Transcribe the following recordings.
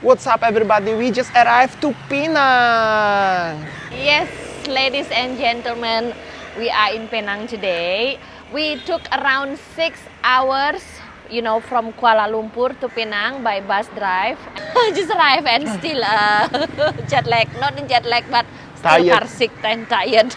What's up everybody, we just arrived to Penang. Yes, ladies and gentlemen, we are in Penang today. We took around 6 hours, from Kuala Lumpur to Penang by bus drive. Just arrived and still jet lag, not in jet lag, but still Tired. car sick and tired.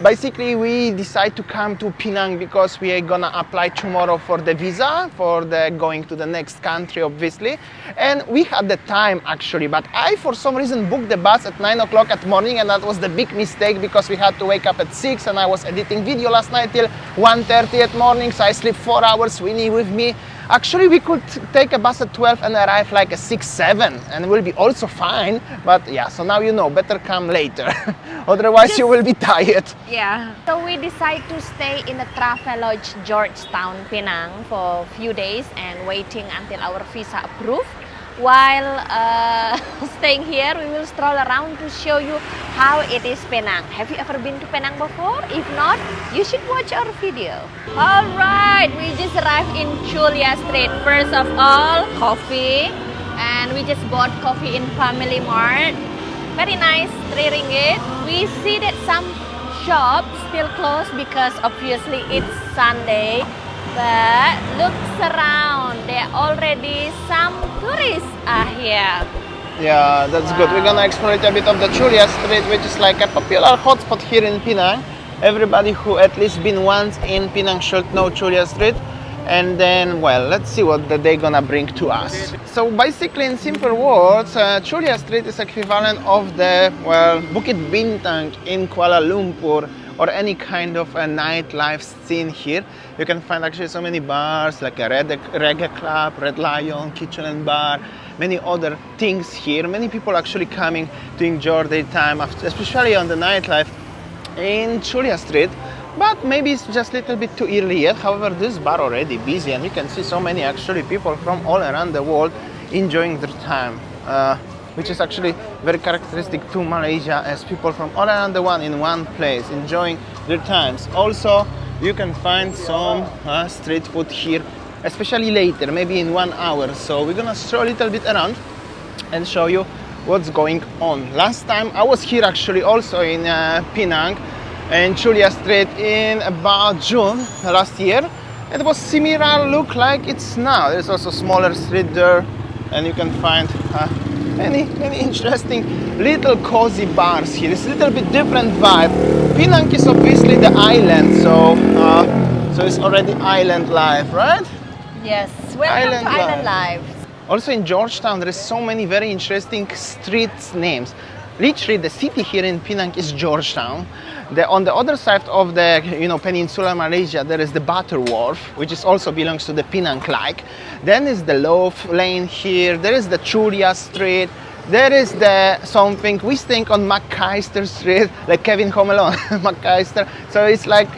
Basically we decide to come to Penang because we are gonna apply tomorrow for the visa for the going to the next country obviously, and we had the time actually, but I for some reason booked the bus at 9 o'clock at morning, and that was the big mistake because we had to wake up at 6 and I was editing video last night till 1:30 at morning, so I sleep 4 hours, Winny with me. Actually we could take a bus at 12 and arrive like at 6, 7 and we'll be also fine, but yeah, so now you know, better come later. Otherwise you will be tired. Yeah. So we decided to stay in the Travelodge Georgetown, Penang for a few days and waiting until our visa approved. While staying here, we will stroll around to show you how it is Penang. Have you ever been to Penang before? If not, you should watch our video. Alright, we just arrived in Chulia Street. First of all, coffee. And we just bought coffee in Family Mart. Very nice, 3 ringgit. We see that some shops still closed because obviously it's Sunday. But look around, there already some tourists are here. Yeah, that's good. We're gonna explore a little bit of the Chulia Street, which is like a popular hotspot here in Penang. Everybody who at least been once in Penang should know Chulia Street. And then, well, let's see what they're gonna bring to us. So basically, in simple words, Chulia Street is equivalent of the, well, Bukit Bintang in Kuala Lumpur, or any kind of a nightlife scene here. You can find actually so many bars like a reggae club, Red Lion, Kitchen and Bar, many other things here. Many people actually coming to enjoy their time, especially on the nightlife in Chulia Street. But maybe it's just a little bit too early yet. However, this bar already busy and you can see so many actually people from all around the world enjoying their time. Which is actually very characteristic to Malaysia, as people from all around the world in one place enjoying their times. Also, you can find some street food here, especially later, maybe in 1 hour. So we're gonna stroll a little bit around and show you what's going on. Last time I was here actually also in Penang and Chulia Street in about June last year. It was similar look like it's now. There's also smaller street there, and you can find many interesting little cozy bars here. It's a little bit different vibe. Penang is obviously the island, so it's already island life, right? Yes, welcome to Island Life. Also in Georgetown, there is so many very interesting street names. Literally, the city here in Penang is Georgetown. On the other side of the Peninsula Malaysia, there is the Butter Wharf, which is also belongs to the Penang like. Then is the Loaf Lane here. There is the Chulia Street. There is the something we think on McAllister Street, like Kevin Home Alone, McAllister. So it's like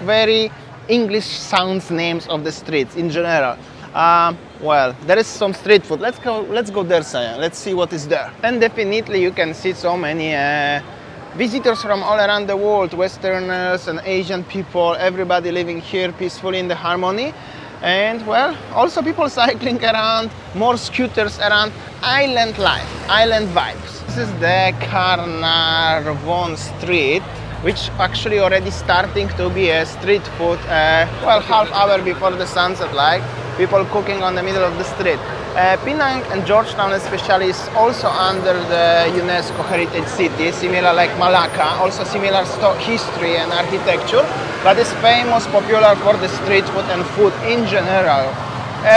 very English sounds names of the streets in general. Well, there is some street food. Let's go there, Saya. Let's see what is there. And definitely you can see so many visitors from all around the world, Westerners and Asian people, everybody living here peacefully in the harmony. And well, also people cycling around, more scooters around, island life, island vibes. This is the Carnarvon Street, which actually already starting to be a street food, well, half hour before the sunset, like people cooking on the middle of the street. Penang and Georgetown especially is also under the UNESCO Heritage City, similar like Malacca, also similar history and architecture, but is famous, popular for the street food and food in general.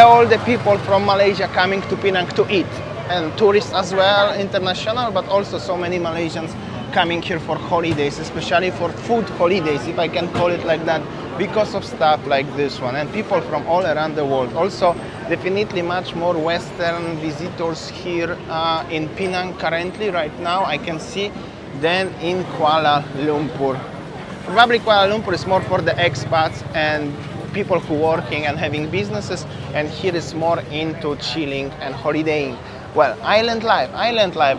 All the people from Malaysia coming to Penang to eat, and tourists as well, international, but also so many Malaysians coming here for holidays, especially for food holidays, if I can call it like that, because of stuff like this one, and people from all around the world. Also, definitely much more Western visitors here in Penang currently, right now, I can see, than in Kuala Lumpur. Probably Kuala Lumpur is more for the expats and people who working and having businesses, and here is more into chilling and holidaying. Well, island life,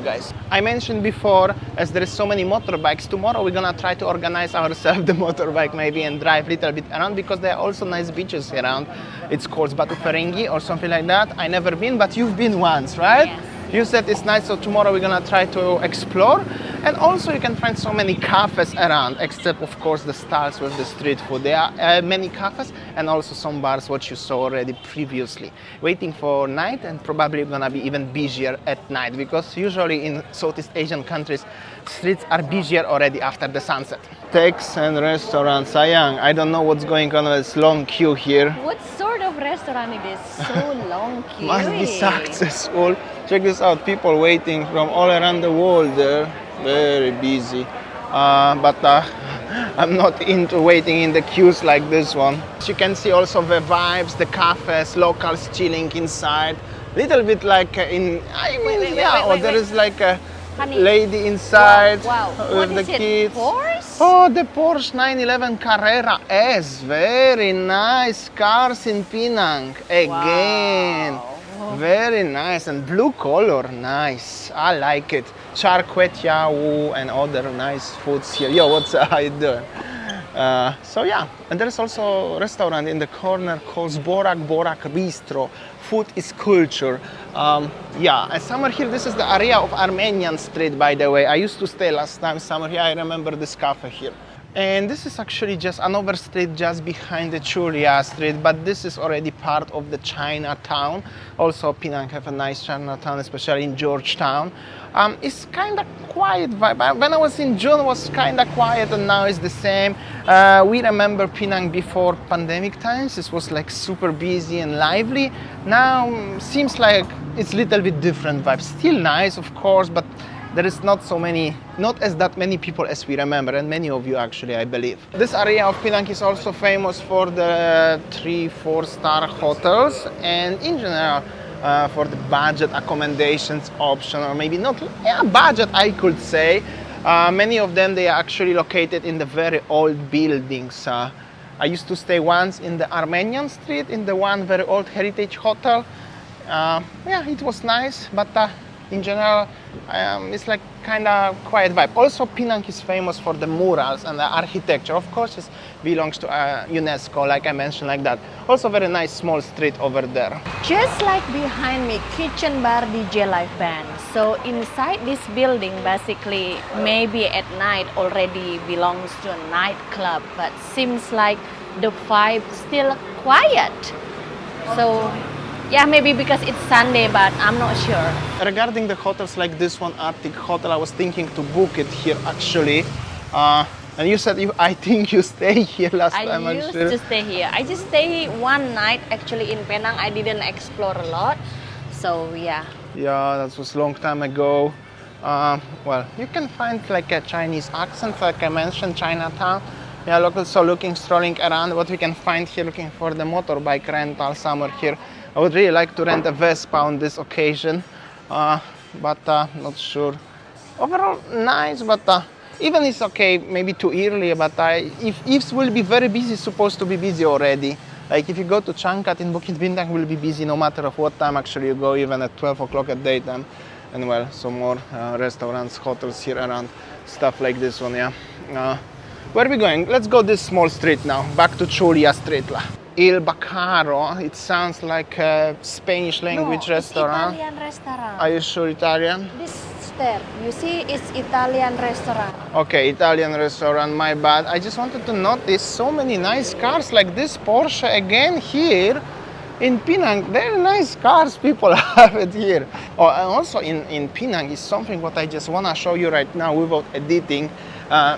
guys. I mentioned before, as there is so many motorbikes, tomorrow we're gonna try to organize ourselves the motorbike maybe and drive a little bit around, because there are also nice beaches around. It's called Batu Ferringhi or something like that. I never been, but you've been once, right? Yes. You said it's nice, so tomorrow we're gonna try to explore. And also you can find so many cafes around, except of course the stalls with the street food. There are many cafes and also some bars, what you saw already previously. Waiting for night, and probably gonna be even busier at night, because usually in Southeast Asian countries, streets are busier already after the sunset. Takes and restaurants, sayang, I don't know what's going on with this long queue here. What sort of restaurant it is? So long queue. Must be successful. Check this out, people waiting from all around the world there. Very busy. But I'm not into waiting in the queues like this one. As you can see also the vibes, the cafes, locals chilling inside. Little bit like in, there is like a Honey. lady inside Wow. with What the is kids. it? Porsche? Oh, the Porsche 911 Carrera S. Very nice cars in Penang. Again. Wow. Very nice, and blue color, nice. I like it. Char kway teow and other nice foods here. Yo, what's how you doing? So yeah, and there's also a restaurant in the corner called Borak Bistro. Food is culture. And summer here, this is the area of Armenian Street, by the way. I used to stay last time summer here. I remember this cafe here. And this is actually just another street just behind the Chulia Street, but this is already part of the Chinatown. Also, Penang have a nice Chinatown, especially in Georgetown. It's kind of quiet vibe. When I was in June, it was kind of quiet, and now it's the same. We remember Penang before pandemic times. It was like super busy and lively. Now seems like it's a little bit different vibe. Still nice, of course, but there is not as that many people as we remember, and many of you actually, I believe. This area of Penang is also famous for the 3-4 star hotels, and in general for the budget accommodations option, or maybe not, budget I could say. Many of them, they are actually located in the very old buildings. I used to stay once in the Armenian Street in the one very old heritage hotel. It was nice, but in general, it's like kind of quiet vibe. Also, Penang is famous for the murals and the architecture. Of course, it belongs to UNESCO, like I mentioned, like that. Also, very nice small street over there. Just like behind me, kitchen bar DJ live band. So inside this building, basically, maybe at night already belongs to a nightclub, but seems like the vibe still quiet. So yeah, maybe because it's Sunday, but I'm not sure. Regarding the hotels like this one, Arctic Hotel, I was thinking to book it here actually. And you said I think you stay here last time. I used to stay here. I just stay one night actually in Penang. I didn't explore a lot. So yeah. Yeah, that was a long time ago. Well, you can find like a Chinese accent, like I mentioned, Chinatown. Yeah, locals are strolling around. What we can find here, looking for the motorbike rental somewhere here. I would really like to rent a Vespa on this occasion, but not sure. Overall, nice, but even it's okay, maybe too early, but if it will be very busy, it's supposed to be busy already. Like if you go to Changkat in Bukit Bintang, will be busy no matter of what time actually you go, even at 12 o'clock at daytime. And well, some more restaurants, hotels here around, stuff like this one, yeah. Where are we going? Let's go this small street now, back to Chulia Street. Il Bacaro, it sounds like a Spanish language restaurant. It's Italian restaurant. Are you sure Italian? This step, you see, it's Italian restaurant. Okay, Italian restaurant, my bad. I just wanted to notice so many nice cars like this Porsche again here in Penang. Very nice cars people have it here. Oh, and also in Penang is something what I just want to show you right now without editing.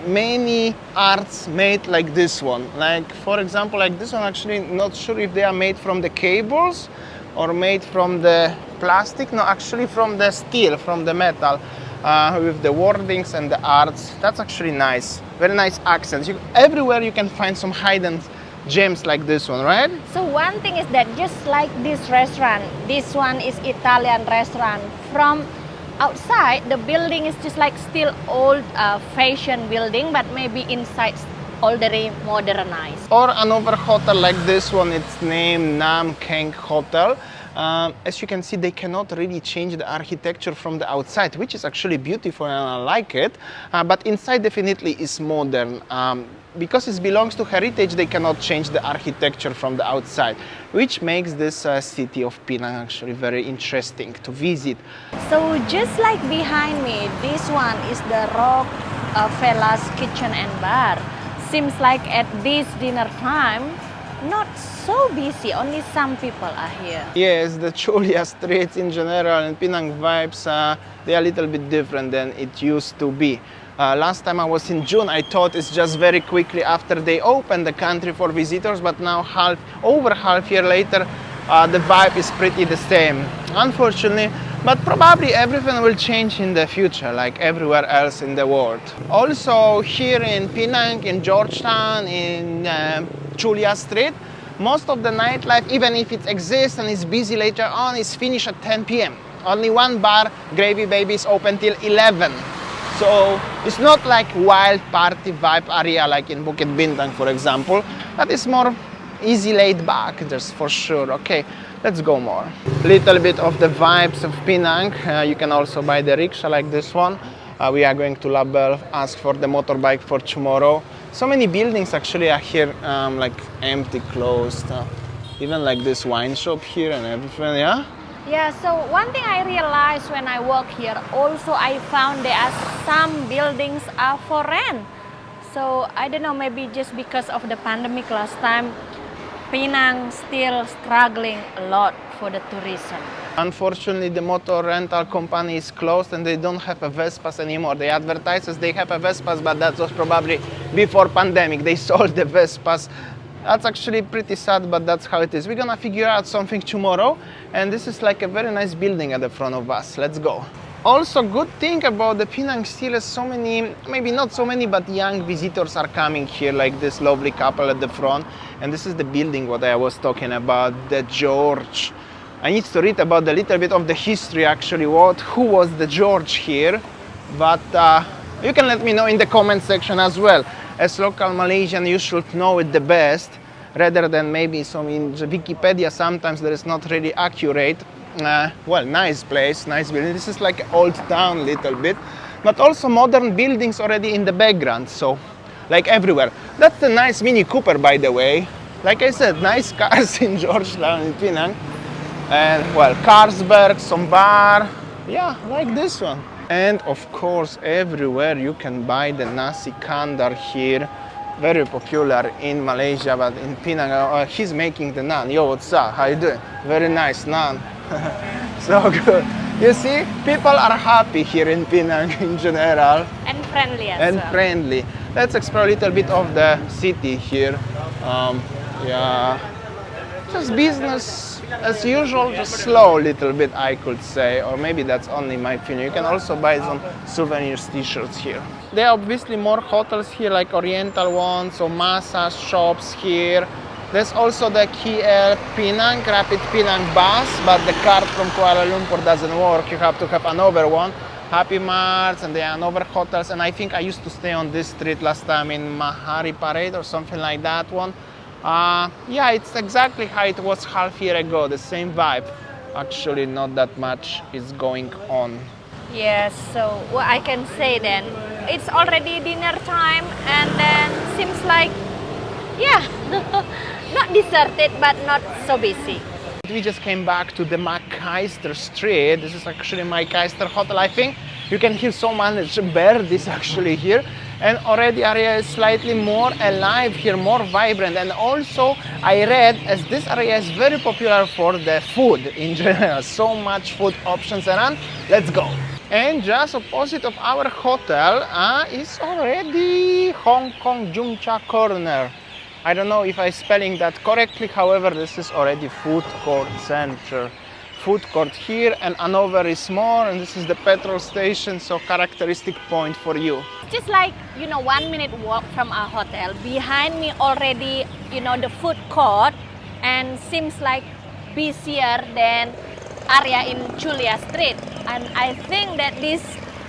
Many arts made like this one. Like for example, like this one, actually not sure if they are made from the cables or made from the plastic. No, actually from the steel, from the metal, with the wordings and the arts. That's actually nice. Very nice accents. Everywhere you can find some hidden gems like this one, right? So one thing is that just like this restaurant, this one is Italian restaurant. From outside, the building is just like still old fashion building, but maybe inside already modernized. Or another hotel like this one, it's named Nam Keng Hotel. As you can see, they cannot really change the architecture from the outside, which is actually beautiful and I like it. But inside definitely is modern. because it belongs to heritage, they cannot change the architecture from the outside, which makes this city of Penang actually very interesting to visit. So just like behind me, this one is the Rock Fella's Kitchen and Bar. Seems like at this dinner time, not so busy, only some people are here. Yes, the Chulia streets in general and Penang vibes, they are a little bit different than it used to be. Last time I was in June, I thought it's just very quickly after they opened the country for visitors, but now over half year later, the vibe is pretty the same, unfortunately, but probably everything will change in the future, like everywhere else in the world. Also here in Penang, in Georgetown, in Chulia Street, most of the nightlife, even if it exists and is busy later on, is finished at 10 p.m. Only one bar, Gravy Baby, is open till 11. So it's not like wild party vibe area like in Bukit Bintang, for example, but it's more easy laid back, just for sure. Okay, let's go more. Little bit of the vibes of Penang. You can also buy the rickshaw like this one. We are going to Label, ask for the motorbike for tomorrow. So many buildings actually are here, like empty, closed. Even like this wine shop here and everything, yeah? Yeah, so one thing I realized when I work here, also I found there are some buildings are for rent. So I don't know, maybe just because of the pandemic last time, Penang still struggling a lot for the tourism. Unfortunately, the motor rental company is closed and they don't have a Vespas anymore. They advertise as they have a Vespas, but that was probably before pandemic. They sold the Vespas. That's actually pretty sad, but that's how it is. We're gonna figure out something tomorrow, and this is like a very nice building at the front of us. Let's go. Also, good thing about the Penang still is so many, maybe not so many, but young visitors are coming here, like this lovely couple at the front. And this is the building what I was talking about, the George. I need to read about a little bit of the history actually, who was the George here, but you can let me know in the comment section as well. As local Malaysian, you should know it the best, rather than maybe some in Wikipedia. Sometimes there is not really accurate. Well, nice place, nice building. This is like old town little bit, but also modern buildings already in the background. So, like everywhere. That's the nice Mini Cooper, by the way. Like I said, nice cars in Georgetown, in Penang. And well, Carlsberg, some bar. Yeah, like this one. And of course, everywhere you can buy the nasi kandar here. Very popular in Malaysia, but in Penang, he's making the naan. Yo, what's up? How you doing? Very nice naan. So good. You see, people are happy here in Penang in general. And friendly as and well. Friendly. Let's explore a little bit of the city here. Yeah, just business as usual, just slow a little bit, I could say, or maybe that's only my feeling. You can also buy some souvenirs, t-shirts here. There are obviously more hotels here, like oriental ones, or massage shops here. There's also the KL Penang, Rapid Penang bus, but the card from Kuala Lumpur doesn't work. You have to have another one. Happy Marts, and there are another hotels, and I think I used to stay on this street last time in Mahari Parade or something like that one. Yeah, it's exactly how it was half year ago, the same vibe. Actually, not that much is going on. Yes, so what I can say then, it's already dinner time, and then seems like, yeah, not deserted, but not so busy. We just came back to the McAllister Street. This is actually McAllister Hotel, I think. You can hear so much birds actually here. And already area is slightly more alive here, more vibrant. And also I read as this area is very popular for the food in general. So much food options around. Let's go. And just opposite of our hotel is already Hong Kong Jumcha Corner. I don't know if I'm spelling that correctly, however, this is already food court center. Food court here, and another is more, and this is the petrol station, so characteristic point for you. Just like, 1 minute walk from our hotel, behind me already, the food court, and seems like busier than area in Chulia Street. And I think that this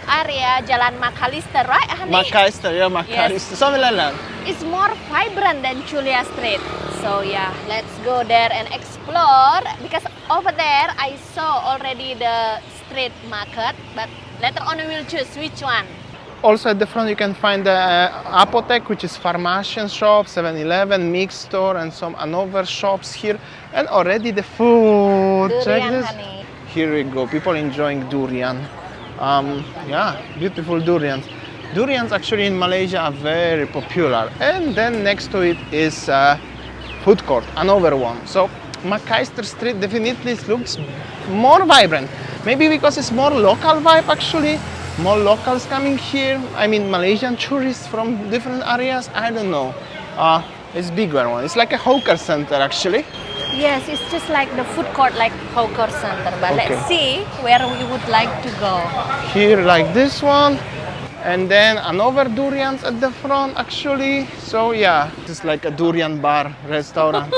area Jalan McAllister, right, honey? McAllister, yeah, McAllister. Yes. Something like that. It's more vibrant than Chulia Street. So yeah, let's go there and explore, because over there I saw already the street market, but later on we will choose which one. Also at the front you can find the Apotek, which is pharmacian shop, 7-Eleven, mix store, and some another shops here. And already the food. Check Durian, this. honey. Here we go. People enjoying durian. Yeah, beautiful durians. Durians actually in Malaysia are very popular. And then next to it is food court, another one. So McAllister Street definitely looks more vibrant. Maybe because it's more local vibe actually. More locals coming here. I mean Malaysian tourists from different areas. I don't know. It's bigger one. It's like a hawker center actually. Yes, it's just like the food court, like hawker center. But Okay. let's see where we would like to go. Here like this one, and then another durians at the front actually. So yeah, it's like a durian bar restaurant.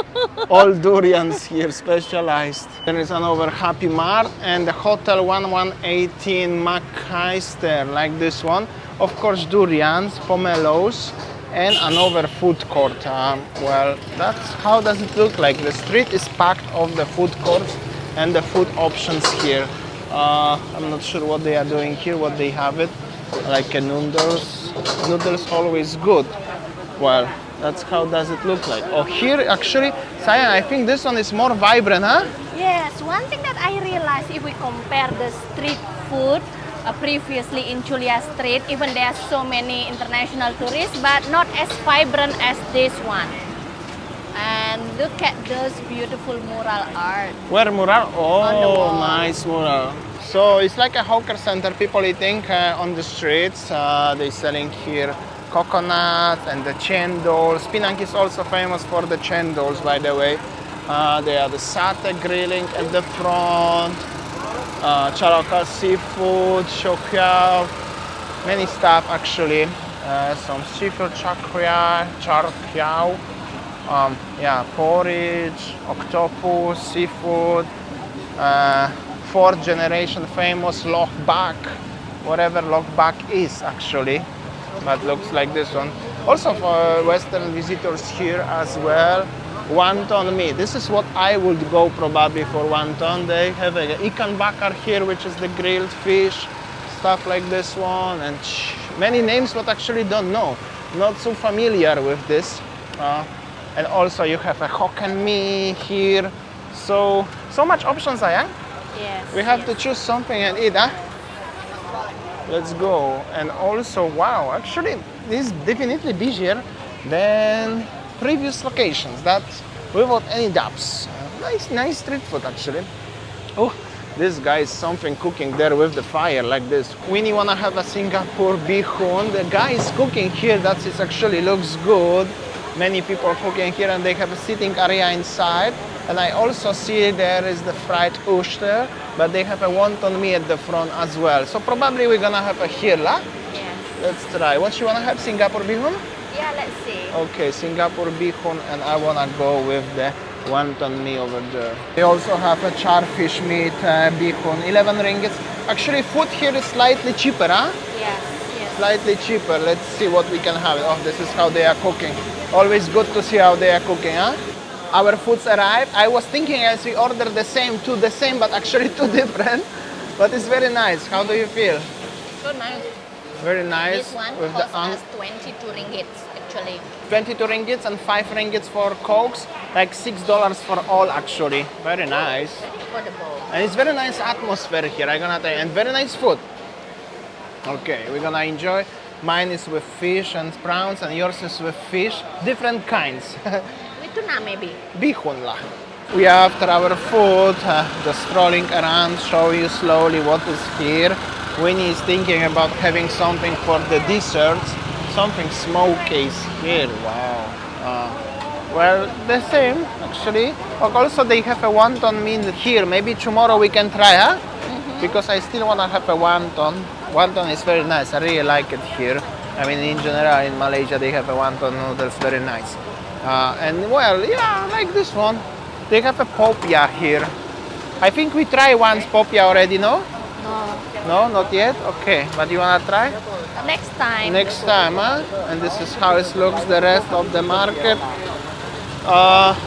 All durians here, specialized. There is another Happy Mart and the Hotel 1118 McAllister, like this one. Of course durians, pomelos, and another food court. Well, that's how does it look like. The street is packed of the food courts and the food options here. I'm not sure what they are doing here, what they have it. Like a noodles. Noodles always good. Well, that's how does it look like. Oh, here actually, Saya, I think this one is more vibrant, huh? Yes, one thing that I realized if we compare the street food previously in Chulia Street, even there are so many international tourists, but not as vibrant as this one. And look at those beautiful mural art. Where mural? On the Oh, wall. nice mural. So it's like a hawker center. People eating on the streets. They're selling here coconuts and the chendol. Penang is also famous for the chendols, by the way. They are the satay grilling at the front. Charokal seafood, shokyao, many stuff actually. Some seafood chakria, charkyao. Yeah, porridge, octopus, seafood. Fourth generation famous loch bak, whatever loch bak is actually, but looks like this one. Also for Western visitors here as well, wonton meat. This is what I would go probably for wonton. They have a ikan bakar here, which is the grilled fish, stuff like this one, and many names but actually don't know. Not so familiar with this. And also you have a Hokkien mee here. So much options, Ayang. Yes. We have to choose something and eat, huh? Let's go. And also, wow, actually, this is definitely busier than previous locations. That's without any doubts. Nice street food, actually. Oh, this guy is something cooking there with the fire like this. Winny wanna have a Singapore bihun. The guy is cooking here. That is actually looks good. Many people cooking here, and they have a sitting area inside. And I also see there is the fried oyster, but they have a wonton mee at the front as well. So probably we're gonna have a here, lah. Yes. Let's try. What you wanna have? Singapore bihun? Yeah, let's see. Okay, Singapore bihun, and I wanna go with the wonton mee over there. They also have a charfish meat bihun, 11 ringgits. Actually, food here is slightly cheaper, huh? Yes, yes. Slightly cheaper. Let's see what we can have. Oh, this is how they are cooking. Always good to see how they are cooking, huh? Our foods arrived. I was thinking as we ordered the same, two the same, but actually two different. But it's very nice. How do you feel? So nice. Very nice. This one with costs the us 22 ringgits actually. 22 ringgits and 5 ringgits for cokes, like $6 for all actually. Very nice. Very affordable. And it's very nice atmosphere here, I'm gonna tell you, and very nice food. Okay, we're gonna enjoy. Mine is with fish and prawns, and yours is with fish, different kinds. With tuna maybe. Bihun lah. We are after our food, just strolling around, show you slowly what is here. Winnie is thinking about having something for the desserts, something smoky is here. Wow. Well, the same actually. Also, they have a wonton meal here. Maybe tomorrow we can try, huh? Because I still want to have a wonton. Wonton is very nice. I really like it here. I mean, in general, in Malaysia, they have a wonton noodles, very nice. And well, yeah, I like this one. They have a popia here. I think we tried once popia already, no? No. No, not yet? Okay, but you wanna try? Next time. Next time, huh? And this is how it looks, the rest of the market.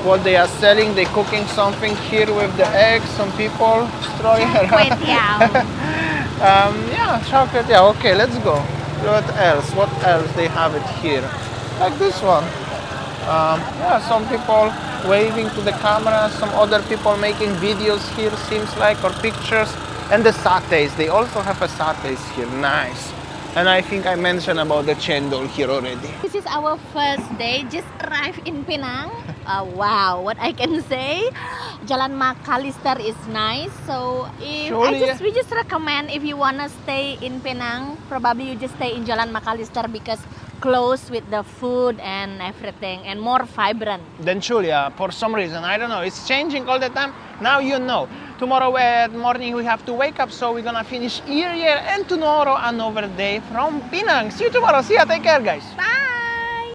What they are selling, they cooking something here with the eggs, some people strolling around. Kway teow. Yeah, chocolate, yeah, okay, let's go. What else? What else they have it here? Like this one. Yeah, some people waving to the camera, some other people making videos here, seems like, or pictures. And the satays, they also have a satays here, nice. And I think I mentioned about the chendol here already. This is our first day, just arrived in Penang. Wow, what I can say, Jalan McAllister is nice. So we just recommend if you wanna stay in Penang, probably you just stay in Jalan McAllister because close with the food and everything and more vibrant. Then Chulia, for some reason, I don't know, it's changing all the time. Now you know. Tomorrow at morning we have to wake up, so we're gonna finish here and tomorrow another day from Penang. See you tomorrow. See ya. Take care, guys. Bye.